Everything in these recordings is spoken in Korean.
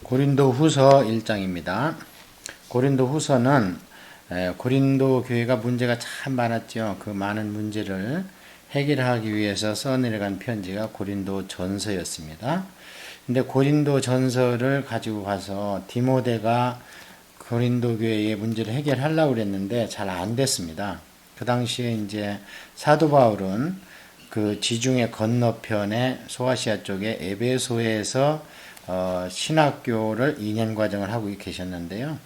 고린도 후서 1장입니다. 고린도 후서는 고린도 교회가 문제가 참 많았죠. 그 많은 문제를 해결하기 위해서 써내려간 편지가 고린도 전서였습니다. 근데 고린도 전서를 가지고 가서 디모데가 고린도 교회의 문제를 해결하려고 그랬는데 잘 안 됐습니다. 그 당시에 이제 사도 바울은 그 지중해 건너편의 소아시아 쪽에 에베소에서 신학교를 2년 과정을 하고 계셨는데요.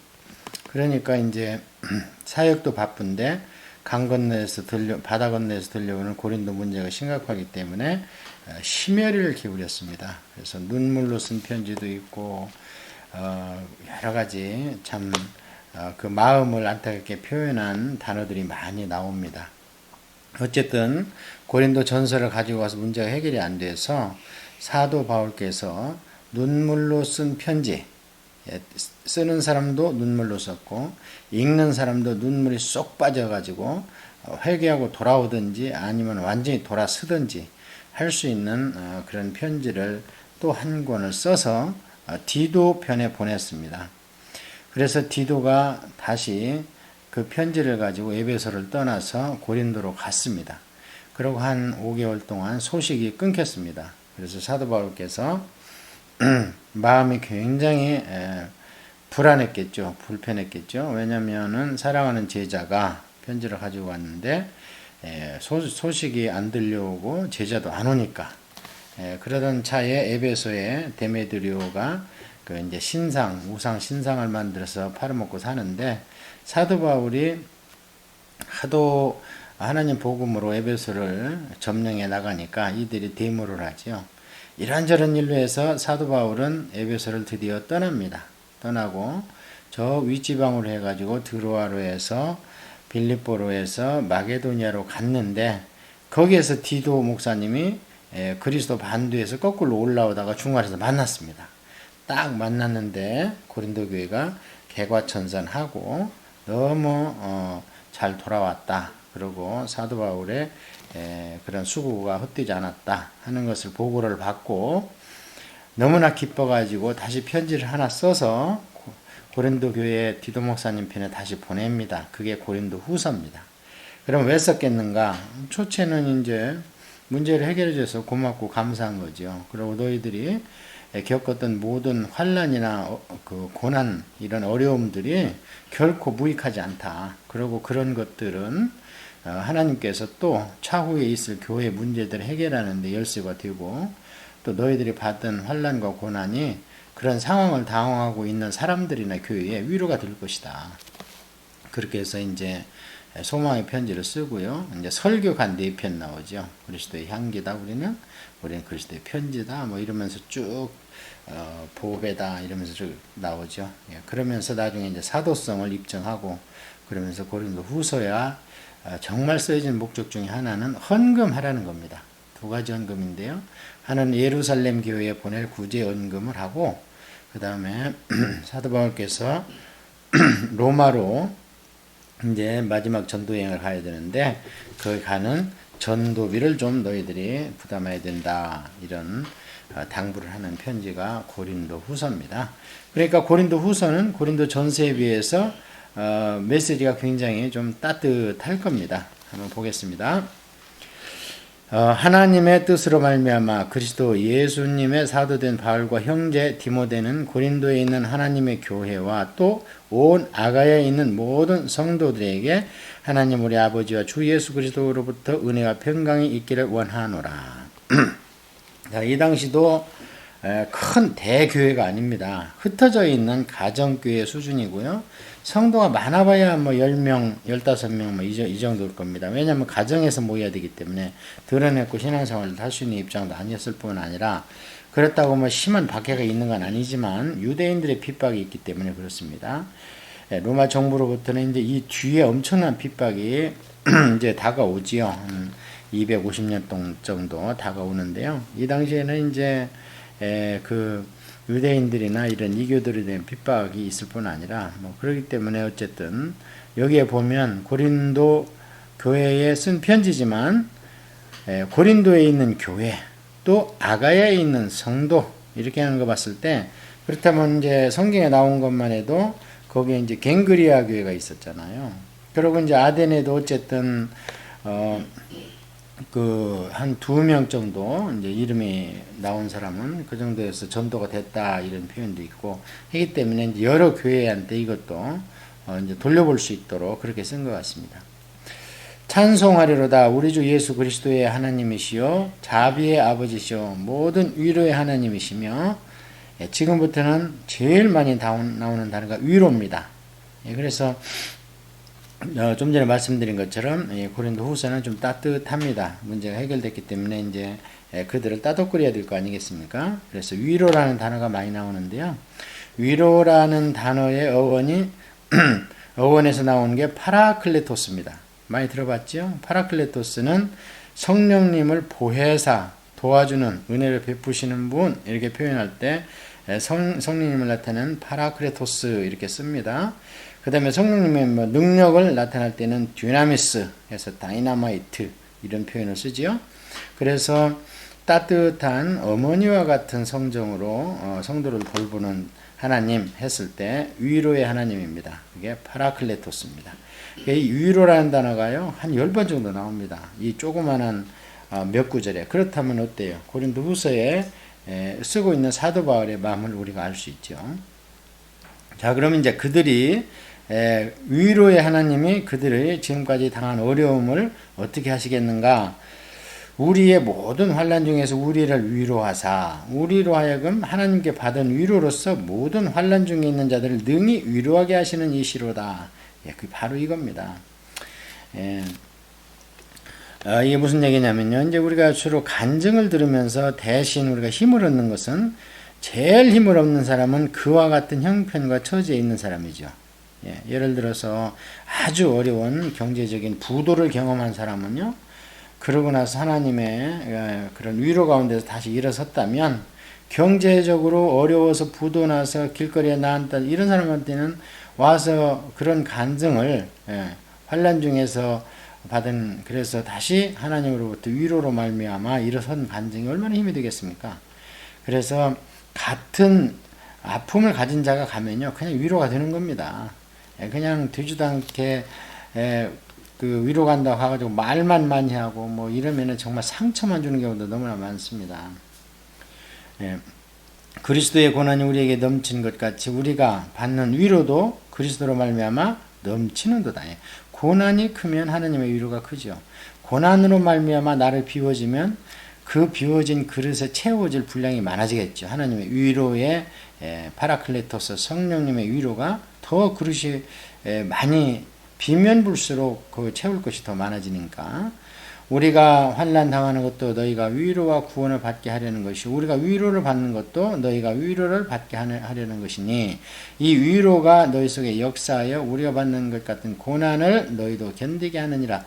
그러니까 이제 사역도 바쁜데 바다 건너에서 들려오는 고린도 문제가 심각하기 때문에 심혈을 기울였습니다. 그래서 눈물로 쓴 편지도 있고 여러 가지 참 그 마음을 안타깝게 표현한 단어들이 많이 나옵니다. 어쨌든 고린도 전서를 가지고 와서 문제가 해결이 안 돼서 사도 바울께서 눈물로 쓴 편지, 쓰는 사람도 눈물로 썼고 읽는 사람도 눈물이 쏙 빠져가지고 회개하고 돌아오든지 아니면 완전히 돌아서든지 할 수 있는 그런 편지를 또 한 권을 써서 디도 편에 보냈습니다. 그래서 디도가 다시 그 편지를 가지고 에베소를 떠나서 고린도로 갔습니다. 그리고 한 5개월 동안 소식이 끊겼습니다. 그래서 사도 바울께서 마음이 굉장히 불안했겠죠. 불편했겠죠. 왜냐하면 사랑하는 제자가 편지를 가지고 왔는데 소식이 안 들려오고 제자도 안 오니까 그러던 차에 에베소에 데메드리오가 그 이제 우상 신상을 만들어서 팔아먹고 사는데 사도 바울이 하도 하나님 복음으로 에베소를 점령해 나가니까 이들이 데모를 하죠. 이런저런 일로 해서 사도 바울은 에베소를 드디어 떠납니다. 떠나고 저 윗지방으로 해가지고 드로아로 해서 빌립보로 해서 마게도니아로 갔는데 거기에서 디도 목사님이 그리스도 반도에서 거꾸로 올라오다가 중간에서 만났습니다. 딱 만났는데 고린도 교회가 개과천선하고 너무 잘 돌아왔다. 그리고 사도 바울의 그런 수고가 헛되지 않았다 하는 것을 보고를 받고 너무나 기뻐가지고 다시 편지를 하나 써서 고린도 교회 디도 목사님 편에 다시 보냅니다. 그게 고린도 후서입니다. 그럼 왜 썼겠는가? 초체는 이제 문제를 해결해줘서 고맙고 감사한 거죠. 그리고 너희들이 겪었던 모든 환난이나 그 고난 이런 어려움들이 결코 무익하지 않다. 그리고 그런 것들은 하나님께서 또 차후에 있을 교회 문제들을 해결하는 데 열쇠가 되고 또 너희들이 받은 환난과 고난이 그런 상황을 당황하고 있는 사람들이나 교회에 위로가 될 것이다. 그렇게 해서 이제 소망의 편지를 쓰고요. 이제 설교가 4편 나오죠. 그리스도의 향기다 우리는 그리스도의 편지다 뭐 이러면서 쭉 보배다 이러면서 쭉 나오죠. 그러면서 나중에 이제 사도성을 입증하고 그러면서 고린도 후서야 정말 쓰여진 목적 중에 하나는 헌금하라는 겁니다. 2가지 헌금인데요. 하나는 예루살렘 교회에 보낼 구제 헌금을 하고 그 다음에 사도 바울께서 로마로 이제 마지막 전도 여행을 가야 되는데 거기 가는 전도비를 좀 너희들이 부담해야 된다 이런 당부를 하는 편지가 고린도 후서입니다. 그러니까 고린도 후서는 고린도 전서에 비해서 메시지가 굉장히 좀 따뜻할 겁니다. 한번 보겠습니다. 하나님의 뜻으로 말미암아 그리스도 예수님의 사도된 바울과 형제 디모데는 고린도에 있는 하나님의 교회와 또 온 아가야에 있는 모든 성도들에게 하나님 우리 아버지와 주 예수 그리스도로부터 은혜와 평강이 있기를 원하노라. 자, 이 당시도 큰 대교회가 아닙니다. 흩어져 있는 가정교회 수준이고요. 성도가 많아봐야 뭐 10명, 15명 뭐 이 정도일 겁니다. 왜냐하면 가정에서 모여야 되기 때문에 드러냈고 신앙생활을 할 수 있는 입장도 아니었을 뿐 아니라 그렇다고 뭐 심한 박해가 있는 건 아니지만 유대인들의 핍박이 있기 때문에 그렇습니다. 로마 정부로부터는 이제 이 뒤에 엄청난 핍박이 이제 다가오지요. 250년 정도 다가오는데요. 이 당시에는 이제 그 유대인들이나 이런 이교들에 대한 핍박이 있을 뿐 아니라 뭐 그렇기 때문에 어쨌든 여기에 보면 고린도 교회에 쓴 편지지만 고린도에 있는 교회 또 아가야에 있는 성도 이렇게 하는 거 봤을 때 그렇다면 이제 성경에 나온 것만 해도 거기에 이제 갱그리아 교회가 있었잖아요. 그리고 이제 아덴에도 어쨌든 그 한 2명 정도 이제 이름이 나온 사람은 그 정도에서 전도가 됐다 이런 표현도 있고 하기 때문에 이제 여러 교회한테 이것도 이제 돌려볼 수 있도록 그렇게 쓴 것 같습니다. 찬송하리로다 우리 주 예수 그리스도의 하나님이시요 자비의 아버지시요 모든 위로의 하나님이시며, 지금부터는 제일 많이 나오는 단어가 위로입니다. 그래서 좀 전에 말씀드린 것처럼 고린도 후서는 좀 따뜻합니다. 문제가 해결됐기 때문에 이제 그들을 따뜻거려야 될 거 아니겠습니까? 그래서 위로라는 단어가 많이 나오는데요. 위로라는 단어의 어원이 어원에서 나오는 게 파라클레토스입니다. 많이 들어봤죠? 파라클레토스는 성령님을 보혜사, 도와주는, 은혜를 베푸시는 분 이렇게 표현할 때 성령님을 나타내는 파라클레토스 이렇게 씁니다. 그 다음에 성령님의 능력을 나타낼 때는 듀나미스 해서 다이나마이트 이런 표현을 쓰지요. 그래서 따뜻한 어머니와 같은 성정으로 성도를 돌보는 하나님 했을 때 위로의 하나님입니다. 그게 파라클레토스입니다. 이 위로라는 단어가요 한 10번 정도 나옵니다. 이 조그만한 몇 구절에. 그렇다면 어때요? 고린도 후서에 쓰고 있는 사도 바울의 마음을 우리가 알 수 있죠. 자, 그러면 이제 그들이 위로의 하나님이 그들의 지금까지 당한 어려움을 어떻게 하시겠는가? 우리의 모든 환난 중에서 우리를 위로하사 우리로 하여금 하나님께 받은 위로로서 모든 환난 중에 있는 자들을 능히 위로하게 하시는 이시로다. 그게 바로 이겁니다. 이게 무슨 얘기냐면요. 이제 우리가 주로 간증을 들으면서 대신 우리가 힘을 얻는 것은 제일 힘을 얻는 사람은 그와 같은 형편과 처지에 있는 사람이죠. 예를 들어서 아주 어려운 경제적인 부도를 경험한 사람은요. 그러고 나서 하나님의 그런 위로 가운데서 다시 일어섰다면 경제적으로 어려워서 부도 나서 길거리에 나앉다 이런 사람한테는 와서 그런 간증을 환난 중에서 받은 그래서 다시 하나님으로부터 위로로 말미암아 일어선 간증이 얼마나 힘이 되겠습니까? 그래서 같은 아픔을 가진 자가 가면요 그냥 위로가 되는 겁니다. 그냥 되지도 않게 그 위로 간다고 해가지고 말만 많이 하고 뭐 이러면은 정말 상처만 주는 경우도 너무나 많습니다. 그리스도의 고난이 우리에게 넘치는 것 같이 우리가 받는 위로도 그리스도로 말미암아 넘치는도다. 고난이 크면 하나님의 위로가 크죠. 고난으로 말미암아 나를 비워지면 그 비워진 그릇에 채워질 분량이 많아지겠죠. 하나님의 위로의 파라클레토스 성령님의 위로가 더 그릇이 많이 비면 불수록 그 채울 것이 더 많아지니까 우리가 환난 당하는 것도 너희가 위로와 구원을 받게 하려는 것이 우리가 위로를 받는 것도 너희가 위로를 받게 하려는 것이니 이 위로가 너희 속에 역사하여 우리가 받는 것 같은 고난을 너희도 견디게 하느니라.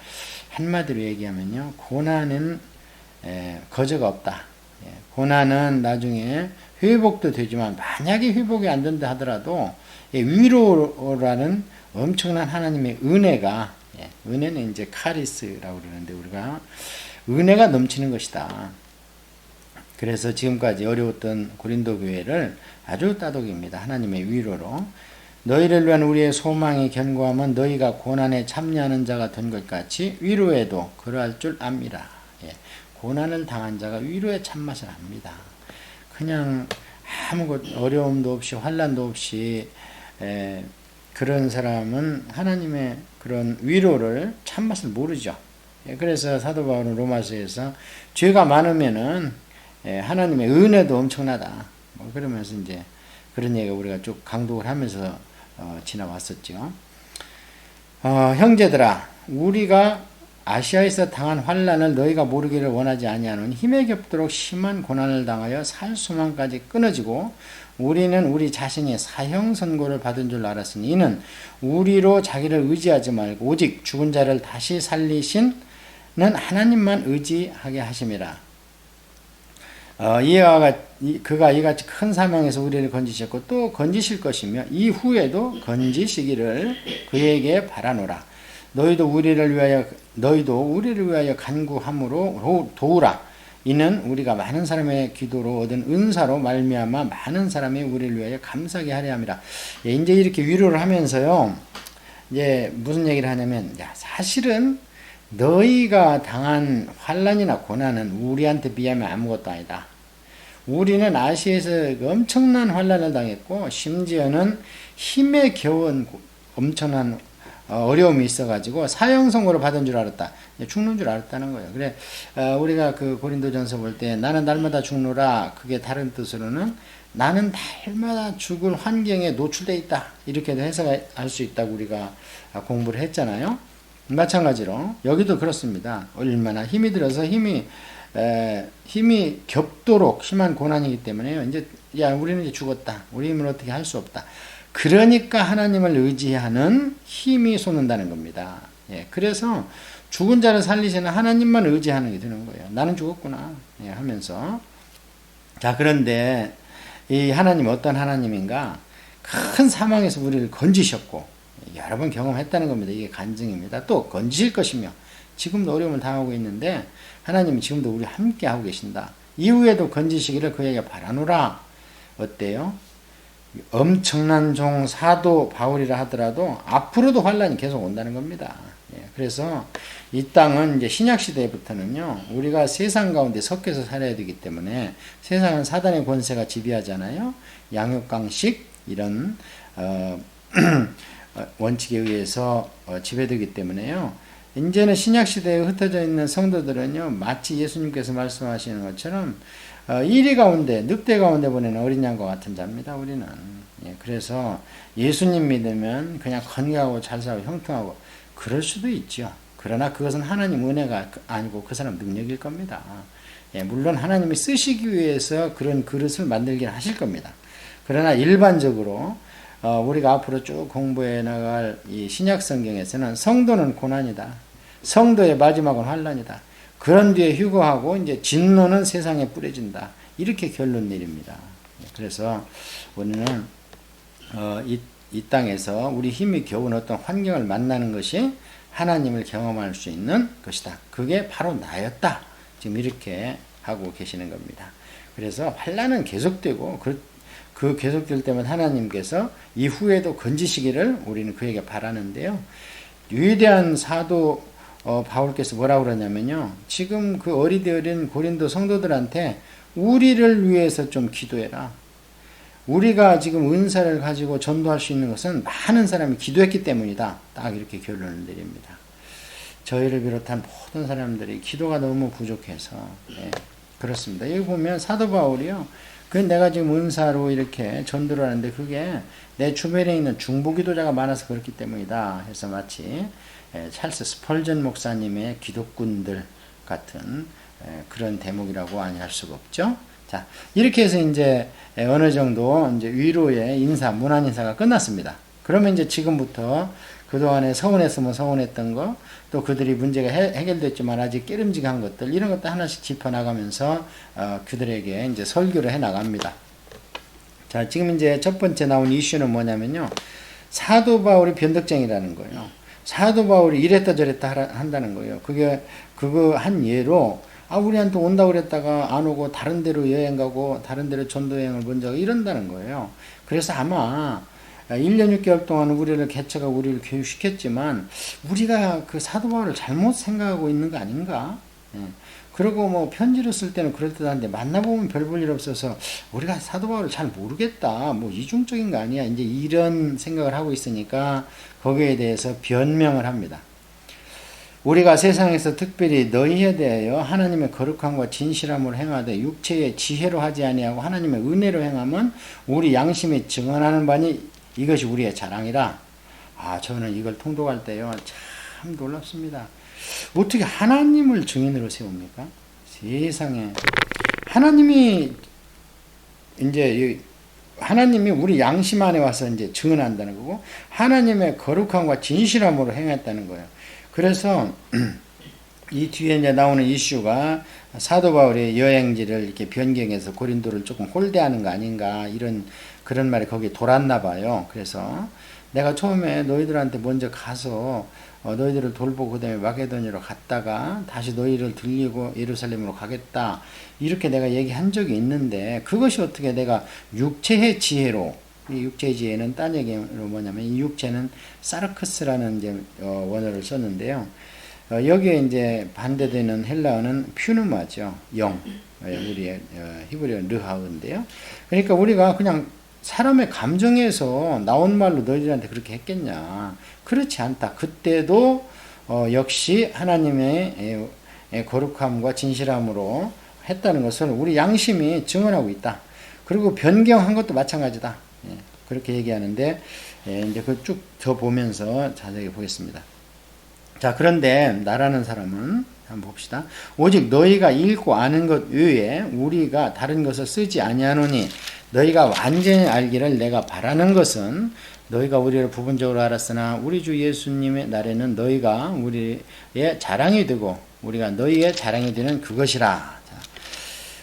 한마디로 얘기하면요 고난은 거저가 없다. 고난은 나중에 회복도 되지만 만약에 회복이 안 된다 하더라도 위로라는 엄청난 하나님의 은혜가 은혜는 이제 카리스라고 그러는데 우리가 은혜가 넘치는 것이다. 그래서 지금까지 어려웠던 고린도 교회를 아주 따독입니다. 하나님의 위로로 너희를 위한 우리의 소망의 견고함은 너희가 고난에 참여하는 자가 된 것 같이 위로에도 그러할 줄 압니다. 고난을 당한 자가 위로의 참맛을 압니다. 그냥 아무 어려움도 없이 환난도 없이 그런 사람은 하나님의 그런 위로를 참맛을 모르죠. 그래서 사도 바울은 로마서에서 죄가 많으면은 하나님의 은혜도 엄청나다. 뭐 그러면서 이제 그런 얘기가 우리가 쭉 강독을 하면서 지나왔었죠. 형제들아, 우리가 아시아에서 당한 환난을 너희가 모르기를 원하지 아니하노니 힘에 겹도록 심한 고난을 당하여 살 소망까지 끊어지고 우리는 우리 자신이 사형 선고를 받은 줄 알았으니 이는 우리로 자기를 의지하지 말고 오직 죽은 자를 다시 살리시는 하나님만 의지하게 하심이라. 그가 이같이 큰 사명에서 우리를 건지셨고 또 건지실 것이며 이후에도 건지시기를 그에게 바라노라. 너희도 우리를 위하여 간구함으로 도우라. 이는 우리가 많은 사람의 기도로 얻은 은사로 말미암아 많은 사람이 우리를 위하여 감사하게 하려 함이라. 예, 이제 이렇게 위로를 하면서요. 이제 무슨 얘기를 하냐면, 야, 사실은 너희가 당한 환난이나 고난은 우리한테 비하면 아무것도 아니다. 우리는 아시아에서 엄청난 환난을 당했고 심지어는 힘에 겨운 엄청난 어려움이 있어가지고 사형선고를 받은 줄 알았다. 죽는 줄 알았다는 거예요. 그래 우리가 그 고린도전서 볼 때 나는 날마다 죽노라, 그게 다른 뜻으로는 나는 날마다 죽을 환경에 노출되어 있다, 이렇게도 해석할 수 있다고 우리가 공부를 했잖아요. 마찬가지로 여기도 그렇습니다. 얼마나 힘이 들어서 힘이 겹도록 심한 고난이기 때문에요. 이제 야, 우리는 이제 죽었다, 우리 힘을 어떻게 할 수 없다. 그러니까 하나님을 의지하는 힘이 솟는다는 겁니다. 예, 그래서 죽은 자를 살리시는 하나님만 의지하는 게 되는 거예요. 나는 죽었구나, 예, 하면서. 자, 그런데 이 하나님 어떤 하나님인가? 큰 사망에서 우리를 건지셨고 여러 번 경험했다는 겁니다. 이게 간증입니다. 또 건지실 것이며 지금도 어려움을 당하고 있는데 하나님이 지금도 우리 함께 하고 계신다. 이후에도 건지시기를 그에게 바라노라. 어때요? 엄청난 종 사도 바울이라 하더라도 앞으로도 환란이 계속 온다는 겁니다. 예, 그래서 이 땅은 이제 신약 시대부터는요, 우리가 세상 가운데 섞여서 살아야 되기 때문에, 세상은 사단의 권세가 지배하잖아요. 양육강식 이런 원칙에 의해서 지배되기 때문에요. 이제는 신약 시대에 흩어져 있는 성도들은요, 마치 예수님께서 말씀하시는 것처럼 이리 가운데, 늑대 가운데 보내는 어린 양과 같은 자입니다. 우리는. 예, 그래서 예수님 믿으면 그냥 건강하고 잘 살고 형통하고 그럴 수도 있죠. 그러나 그것은 하나님 은혜가 아니고 그 사람 능력일 겁니다. 예, 물론 하나님이 쓰시기 위해서 그런 그릇을 만들긴 하실 겁니다. 그러나 일반적으로 우리가 앞으로 쭉 공부해 나갈 이 신약 성경에서는 성도는 고난이다, 성도의 마지막은 환난이다, 그런 뒤에 휴거하고 이제 진노는 세상에 뿌려진다, 이렇게 결론 내립니다. 그래서 우리는 이 땅에서 우리 힘이 겨운 어떤 환경을 만나는 것이 하나님을 경험할 수 있는 것이다. 그게 바로 나였다. 지금 이렇게 하고 계시는 겁니다. 그래서 환난은 계속되고 그 계속될 때면 하나님께서 이후에도 건지시기를 우리는 그에게 바라는데요. 위대한 사도 바울께서 뭐라고 그러냐면요, 지금 그 어린 고린도 성도들한테 우리를 위해서 좀 기도해라. 우리가 지금 은사를 가지고 전도할 수 있는 것은 많은 사람이 기도했기 때문이다. 딱 이렇게 결론을 내립니다. 저희를 비롯한 모든 사람들이 기도가 너무 부족해서, 네, 그렇습니다. 여기 보면 사도 바울이요, 그 내가 지금 은사로 이렇게 전도를 하는데 그게 내 주변에 있는 중보 기도자가 많아서 그렇기 때문이다 해서 마치 찰스 스펄전 목사님의 기독군들 같은 그런 대목이라고 아니할 수가 없죠. 자, 이렇게 해서 이제 어느 정도 이제 위로의 인사, 문안 인사가 끝났습니다. 그러면 이제 지금부터 그동안에 서운했으면 서운했던 거, 또 그들이 문제가 해결됐지만 아직 깨름직한 것들, 이런 것들 하나씩 짚어나가면서 그들에게 이제 설교를 해 나갑니다. 자, 지금 이제 첫 번째 나온 이슈는 뭐냐면요, 사도 바울이 변덕쟁이라는 거예요. 사도 바울이 이랬다 저랬다 한다는 거예요. 그거 한 예로, 우리한테 온다고 그랬다가 안 오고 다른 데로 여행 가고 다른 데로 전도 여행을 먼저 가고 이런다는 거예요. 그래서 아마 1년 6개월 동안 우리를 개척하고 우리를 교육시켰지만 우리가 그 사도 바울을 잘못 생각하고 있는 거 아닌가? 예. 그리고 뭐 편지를 쓸 때는 그럴듯한데 만나보면 별 볼 일 없어서 우리가 사도 바울을 잘 모르겠다, 뭐 이중적인 거 아니야, 이제 이런 생각을 하고 있으니까 거기에 대해서 변명을 합니다. 우리가 세상에서 특별히 너희에 대하여 하나님의 거룩함과 진실함으로 행하되 육체의 지혜로 하지 아니하고 하나님의 은혜로 행하면 우리 양심이 증언하는 바니 이것이 우리의 자랑이라. 저는 이걸 통독할 때요, 참 놀랍습니다. 어떻게 하나님을 증인으로 세웁니까? 세상에. 하나님이 우리 양심 안에 와서 이제 증언한다는 거고, 하나님의 거룩함과 진실함으로 행했다는 거예요. 그래서 이 뒤에 이제 나오는 이슈가 사도 바울의 여행지를 이렇게 변경해서 고린도를 조금 홀대하는 거 아닌가, 그런 말이 거기에 돌았나 봐요. 그래서 내가 처음에 너희들한테 먼저 가서 너희들을 돌보고 그 다음에 마게도냐로 갔다가 다시 너희를 들리고 예루살렘으로 가겠다. 이렇게 내가 얘기한 적이 있는데 그것이 어떻게 내가 육체의 지혜로, 이 육체의 지혜는 딴 얘기로 뭐냐면 이 육체는 사르크스라는 이제 원어를 썼는데요. 여기에 이제 반대되는 헬라어는 퓨누마죠. 영. 우리의 히브리어 르하우인데요. 그러니까 우리가 그냥 사람의 감정에서 나온 말로 너희들한테 그렇게 했겠냐. 그렇지 않다. 그때도 역시 하나님의 거룩함과 진실함으로 했다는 것을 우리 양심이 증언하고 있다. 그리고 변경한 것도 마찬가지다. 그렇게 얘기하는데 이제 그 쭉 더 보면서 자세히 보겠습니다. 자, 그런데 나라는 사람은 한번 봅시다. 오직 너희가 읽고 아는 것 외에 우리가 다른 것을 쓰지 아니하노니 너희가 완전히 알기를 내가 바라는 것은 너희가 우리를 부분적으로 알았으나 우리 주 예수님의 날에는 너희가 우리의 자랑이 되고 우리가 너희의 자랑이 되는 그것이라. 자,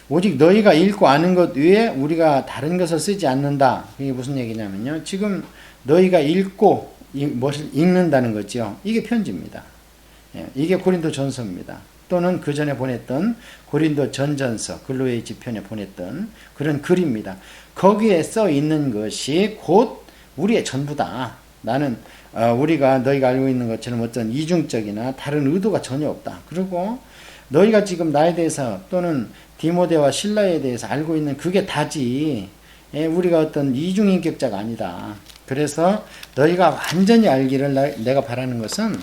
오직 너희가 읽고 아는 것 외에 우리가 다른 것을 쓰지 않는다. 이게 무슨 얘기냐면요. 지금 너희가 읽고 무엇을 읽는다는 거죠. 이게 편지입니다. 이게 고린도 전서입니다. 또는 그 전에 보냈던 고린도 전전서, 글로의 지편에 보냈던 그런 글입니다. 거기에 써 있는 것이 곧 우리의 전부다. 나는 우리가 너희가 알고 있는 것처럼 어떤 이중적이나 다른 의도가 전혀 없다. 그리고 너희가 지금 나에 대해서 또는 디모데와 실라에 대해서 알고 있는 그게 다지. 우리가 어떤 이중인격자가 아니다. 그래서 너희가 완전히 알기를 내가 바라는 것은,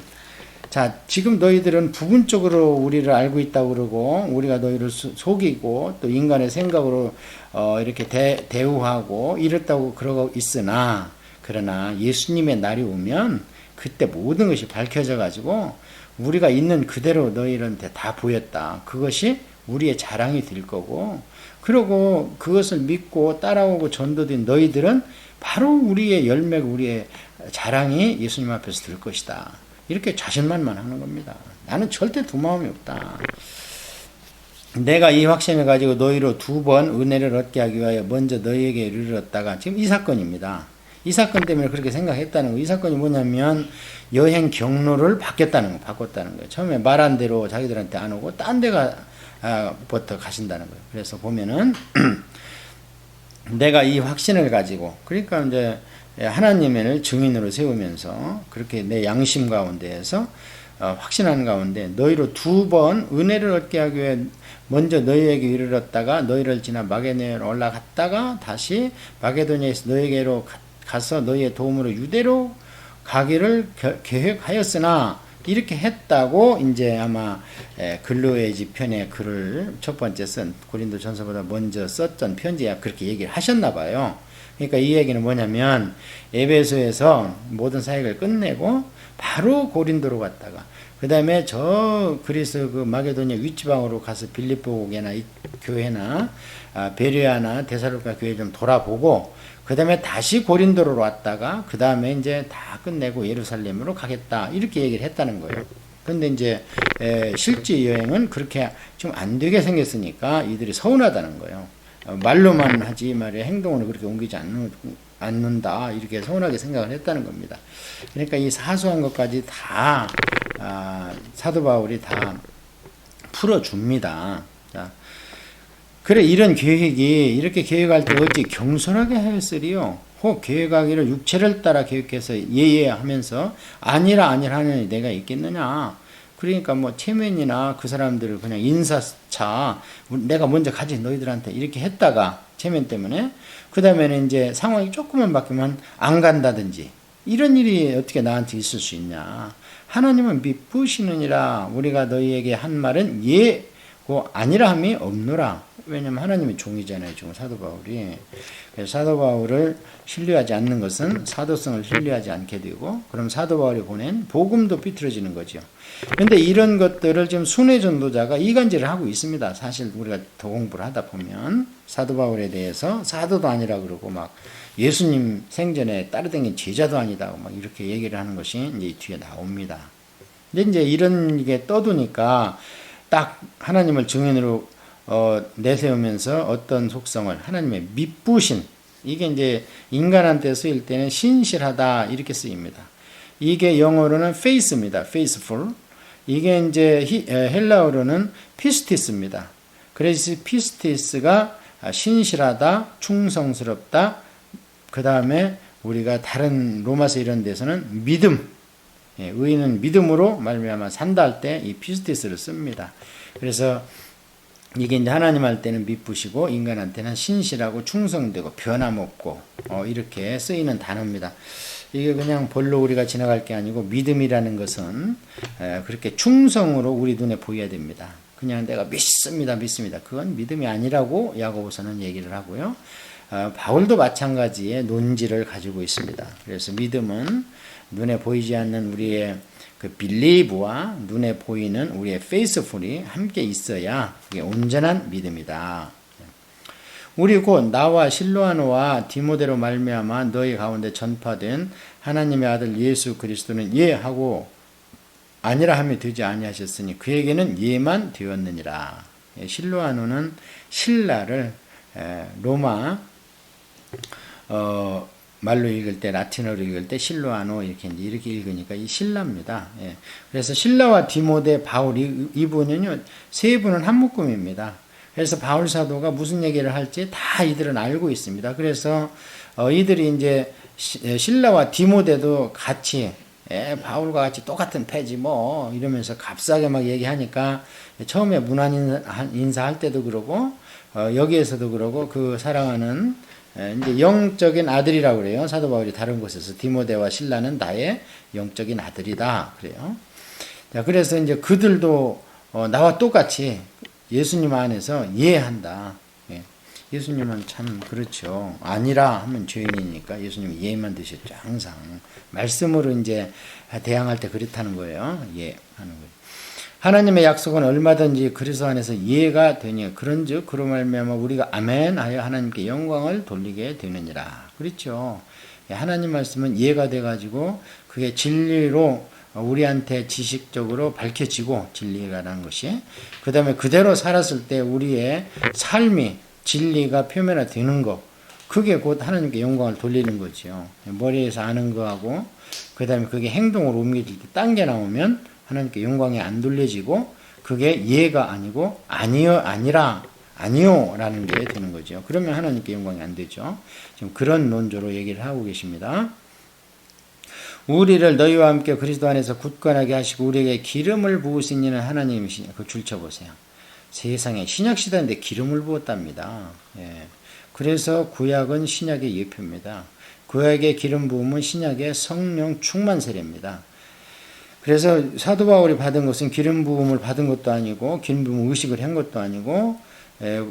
자, 지금 너희들은 부분적으로 우리를 알고 있다고 그러고 우리가 너희를 속이고 또 인간의 생각으로 이렇게 대우하고 이랬다고 그러고 있으나, 그러나 예수님의 날이 오면 그때 모든 것이 밝혀져 가지고 우리가 있는 그대로 너희한테 다 보였다. 그것이 우리의 자랑이 될 거고, 그리고 그것을 믿고 따라오고 전도된 너희들은 바로 우리의 열매고 우리의 자랑이 예수님 앞에서 될 것이다. 이렇게 자신만만 하는 겁니다. 나는 절대 두마음이 없다. 내가 이 확신을 가지고 너희로 2번 은혜를 얻게 하기 위하여 먼저 너희에게 이르렀다가, 지금 이 사건입니다. 이 사건 때문에 그렇게 생각했다는 거. 이 사건이 뭐냐면 여행 경로를 바꿨다는 거예요. 처음에 말한 대로 자기들한테 안 오고 딴 데가 부터 가신다는 거예요. 그래서 보면은 내가 이 확신을 가지고, 그러니까 이제 하나님을 증인으로 세우면서 그렇게 내 양심 가운데에서 확신하는 가운데 너희로 2번 은혜를 얻게 하기 위해 먼저 너희에게 이르렀다가 너희를 지나 마게도냐로 올라갔다가 다시 마게도냐에서 너희에게로 가서 너희의 도움으로 유대로 가기를 계획하였으나, 이렇게 했다고 이제 아마 글로의 지편의 글을 첫 번째 쓴 고린도 전서보다 먼저 썼던 편지에 그렇게 얘기를 하셨나 봐요. 그러니까 이 얘기는 뭐냐면 에베소에서 모든 사역을 끝내고 바로 고린도로 갔다가 그 다음에 저 그리스 그 마게도냐 윗지방으로 가서 빌립보교회나 교회나 베레아나 데살로니가 교회 좀 돌아보고 그 다음에 다시 고린도로 왔다가 그 다음에 이제 다 끝내고 예루살렘으로 가겠다, 이렇게 얘기를 했다는 거예요. 근데 이제 실제 여행은 그렇게 좀 안 되게 생겼으니까 이들이 서운하다는 거예요. 말로만 하지 말이야 행동으로 그렇게 옮기지 않는다, 이렇게 서운하게 생각을 했다는 겁니다. 그러니까 이 사소한 것까지 다 사도 바울이 다 풀어줍니다. 자, 그래, 이런 계획이 이렇게 계획할 때 어찌 경솔하게 하였으리요. 혹 계획하기를 육체를 따라 계획해서 예하면서 아니라 하느니 내가 있겠느냐. 그러니까 뭐 체면이나 그 사람들을 그냥 인사차 내가 먼저 가지 너희들한테 이렇게 했다가 체면 때문에 그 다음에는 이제 상황이 조금만 바뀌면 안 간다든지 이런 일이 어떻게 나한테 있을 수 있냐. 하나님은 미쁘시느니라. 우리가 너희에게 한 말은 예고 아니라 함이 없노라. 왜냐면 하나님의 종이잖아요, 지금 사도 바울이. 그래서 사도 바울을 신뢰하지 않는 것은 사도성을 신뢰하지 않게 되고, 그럼 사도 바울이 보낸 복음도 삐뚤어지는 거죠. 그런데 이런 것들을 지금 순회 전도자가 이간질을 하고 있습니다. 사실 우리가 더 공부를 하다 보면 사도 바울에 대해서 사도도 아니라 그러고 막 예수님 생전에 따르댕긴 제자도 아니다 막 이렇게 얘기를 하는 것이 이제 뒤에 나옵니다. 근데 이제 이런 게 떠도니까 딱 하나님을 증인으로 내세우면서 어떤 속성을 하나님의 미쁘신, 이게 이제 인간한테 쓰일 때는 신실하다 이렇게 쓰입니다. 이게 영어로는 face입니다. faithful. 이게 이제 헬라어로는 피스티스입니다. 그래서 피스티스가 신실하다, 충성스럽다. 그 다음에 우리가 다른 로마서 이런 데서는 믿음, 의인은 믿음으로 말미암아 산다 할 때 이 피스티스를 씁니다. 그래서 이게 이제 하나님 할 때는 미쁘시고 인간한테는 신실하고 충성되고 변함없고 이렇게 쓰이는 단어입니다. 이게 그냥 볼로 우리가 지나갈 게 아니고 믿음이라는 것은 그렇게 충성으로 우리 눈에 보여야 됩니다. 그냥 내가 믿습니다. 그건 믿음이 아니라고 야고보서는 얘기를 하고요. 바울도 마찬가지의 논지를 가지고 있습니다. 그래서 믿음은 눈에 보이지 않는 우리의 그 believe와 눈에 보이는 우리의 faithful이 함께 있어야 그게 온전한 믿음이다. 우리 곧 나와 실로아노와 디모데로 말미암아 너희 가운데 전파된 하나님의 아들 예수 그리스도는 예하고 아니라 함이 되지 아니하셨으니 그에게는 예만 되었느니라. 실로아노는 신라를 로마 말로 읽을 때 라틴어로 읽을 때 실로아노 이렇게 읽으니까 이 신라입니다. 그래서 실라와 디모데 바울이 이분은요 세 분은 한 묶음입니다. 그래서 바울 사도가 무슨 얘기를 할지 다 이들은 알고 있습니다. 그래서 이들이 이제 실라와 디모데도 같이 바울과 같이 똑같은 패지 뭐 이러면서 값싸게 막 얘기하니까 처음에 문안 인사할 때도 그러고 여기에서도 그러고 그 사랑하는 이제 영적인 아들이라고 그래요. 사도 바울이 다른 곳에서 디모데와 실라는 나의 영적인 아들이다 그래요. 자, 그래서 이제 그들도 나와 똑같이 예수님 안에서 예한다. 예수님은 참 그렇죠. 아니라 하면 죄인이니까 예수님이 예만 드셨죠. 항상 말씀으로 이제 대항할 때 그렇다는 거예요. 예 하는 거예요. 하나님의 약속은 얼마든지 그리스도 안에서 예가 되니 그런즉 그로 말미암아 우리가 아멘 하여 하나님께 영광을 돌리게 되느니라. 그렇죠. 하나님 말씀은 예가 돼가지고 그게 진리로 우리한테 지식적으로 밝혀지고 진리가라는 것이 그 다음에 그대로 살았을 때 우리의 삶이 진리가 표면화되는 것 그게 곧 하나님께 영광을 돌리는 거죠. 머리에서 아는 거하고 그 다음에 그게 행동으로 옮겨질 때 당겨 나오면 하나님께 영광이 안 돌려지고 그게 예가 아니고 아니라 아니요 라는 게 되는 거죠. 그러면 하나님께 영광이 안 되죠. 지금 그런 논조로 얘기를 하고 계십니다. 우리를 너희와 함께 그리스도 안에서 굳건하게 하시고 우리에게 기름을 부으신 이는 하나님이시니 그 줄 쳐보세요. 세상에 신약시대인데 기름을 부었답니다. 그래서 구약은 신약의 예표입니다. 구약의 기름 부음은 신약의 성령 충만 세례입니다. 그래서 사도 바울이 받은 것은 기름 부음을 받은 것도 아니고 기름 부음 의식을 한 것도 아니고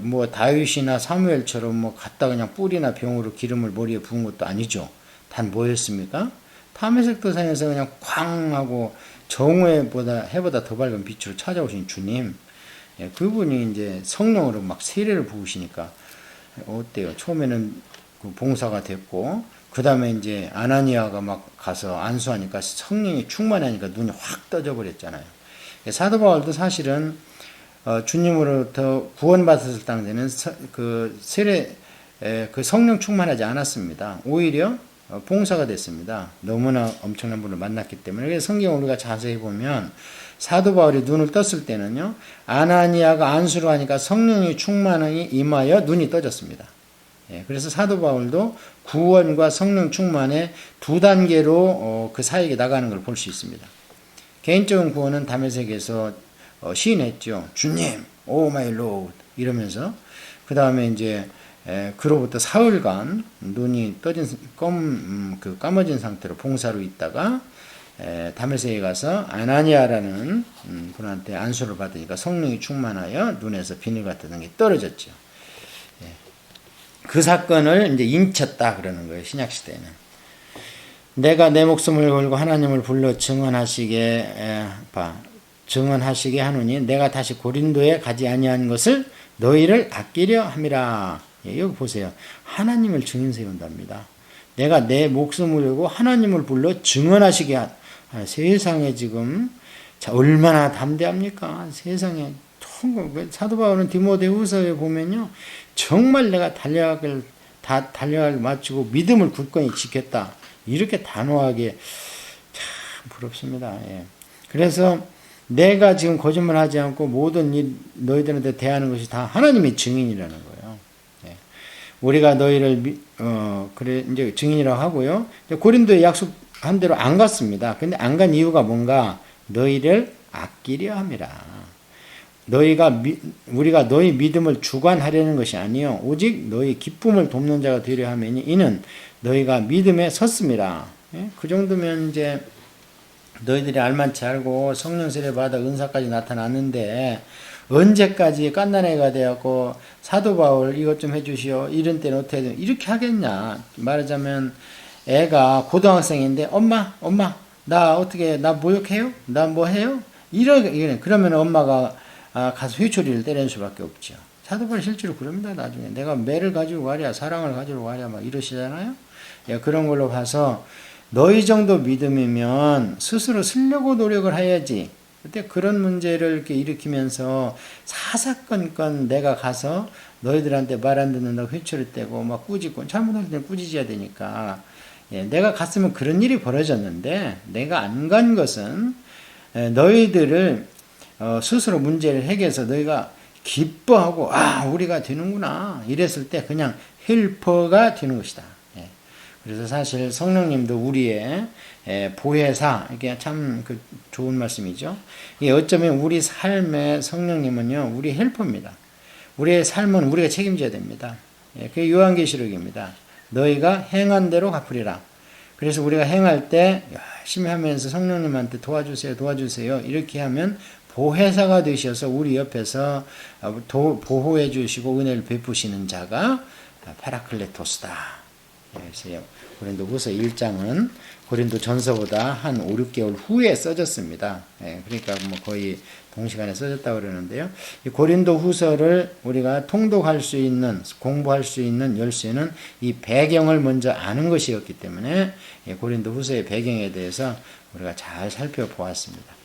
뭐 다윗이나 사무엘처럼 뭐 갖다 그냥 뿔이나 병으로 기름을 머리에 부은 것도 아니죠. 단 뭐였습니까? 탐의색 도상에서 그냥 쾅 하고 해보다 더 밝은 빛으로 찾아오신 주님, 그분이 이제 성령으로 막 세례를 부으시니까 어때요? 처음에는 그 봉사가 됐고 그 다음에 이제 아나니아가 막 가서 안수하니까 성령이 충만하니까 눈이 확 떠져 버렸잖아요. 사도 바울도 사실은 주님으로부터 구원받았을 당시에는 그 세례 그 성령 충만하지 않았습니다. 오히려 봉사가 됐습니다. 너무나 엄청난 분을 만났기 때문에. 그래서 성경을 우리가 자세히 보면 사도 바울이 눈을 떴을 때는요, 아나니아가 안수를 하니까 성령이 충만하니 임하여 눈이 떠졌습니다. 그래서 사도 바울도 구원과 성령 충만의 두 단계로 그 사이에 나가는 걸 볼 수 있습니다. 개인적인 구원은 다메섹에서 시인했죠. 주님, 오 마이 로드 이러면서 그 다음에 이제 그로부터 사흘간 눈이 떠진 까머진 상태로 봉사로 있다가 다메섹에 가서 아나니아라는 분한테 안수를 받으니까 성령이 충만하여 눈에서 비늘 같은 게 떨어졌죠. 그 사건을 이제 인쳤다 그러는 거예요. 신약 시대에는. 내가 내 목숨을 걸고 하나님을 불러 증언하시게 하노니 내가 다시 고린도에 가지 아니한 것을 너희를 아끼려 함이라. 여기 보세요. 하나님을 증인 세운답니다. 내가 내 목숨을 걸고 하나님을 불러 증언하시게 세상에 지금 얼마나 담대합니까? 세상에 사도 바울은 디모데후서에 보면요, 정말 내가 달려갈 마치고 믿음을 굳건히 지켰다 이렇게 단호하게 부럽습니다. 예. 그래서 내가 지금 거짓말하지 않고 모든 일 너희들한테 대하는 것이 다 하나님의 증인이라는 거예요. 예. 우리가 너희를 그래 이제 증인이라고 하고요. 고린도에 약속한 대로 안 갔습니다. 근데 안 간 이유가 뭔가 너희를 아끼려 함이라. 우리가 너희 믿음을 주관하려는 것이 아니요 오직 너희 기쁨을 돕는 자가 되려 하매니 이는 너희가 믿음에 섰습니다. 예? 그 정도면 이제 너희들이 알만치 알고 성령 세례 받아 은사까지 나타났는데 언제까지 깐난애가 되었고 사도 바울 이것 좀 해주시오 이런 때는 어떻게 해야 이렇게 하겠냐. 말하자면 애가 고등학생인데 엄마 나 어떻게 나 모욕해요? 나 뭐 해요? 그러면 엄마가 가서 회초리를 때리는 수밖에 없죠. 사도 바울 실제로 그럽니다. 나중에 내가 매를 가지고 가랴 사랑을 가지고 가랴 막 이러시잖아요. 예, 그런 걸로 봐서 너희 정도 믿음이면 스스로 쓰려고 노력을 해야지. 그때 그런 문제를 이렇게 일으키면서 사사건건 내가 가서 너희들한테 말 안 듣는다고 회초리 떼고 막 꾸짖고 잘못할 때는 꾸짖어야 되니까. 예, 내가 갔으면 그런 일이 벌어졌는데 내가 안 간 것은 너희들을 스스로 문제를 해결해서 너희가 기뻐하고 우리가 되는구나 이랬을 때 그냥 헬퍼가 되는 것이다. 예. 그래서 사실 성령님도 우리의 보혜사 이게 참 좋은 말씀이죠. 이게 어쩌면 우리 삶의 성령님은요 우리 헬퍼입니다. 우리의 삶은 우리가 책임져야 됩니다. 예. 그게 요한계시록입니다. 너희가 행한 대로 갚으리라. 그래서 우리가 행할 때 열심히 하면서 성령님한테 도와주세요 이렇게 하면 보혜사가 되셔서 우리 옆에서 보호해 주시고 은혜를 베푸시는 자가 파라클레토스다. 그래서 고린도 후서 1장은 고린도 전서보다 한 5, 6개월 후에 써졌습니다. 그러니까 뭐 거의 동시간에 써졌다고 그러는데요. 이 고린도 후서를 우리가 통독할 수 있는, 공부할 수 있는 열쇠는 이 배경을 먼저 아는 것이었기 때문에 고린도 후서의 배경에 대해서 우리가 잘 살펴보았습니다.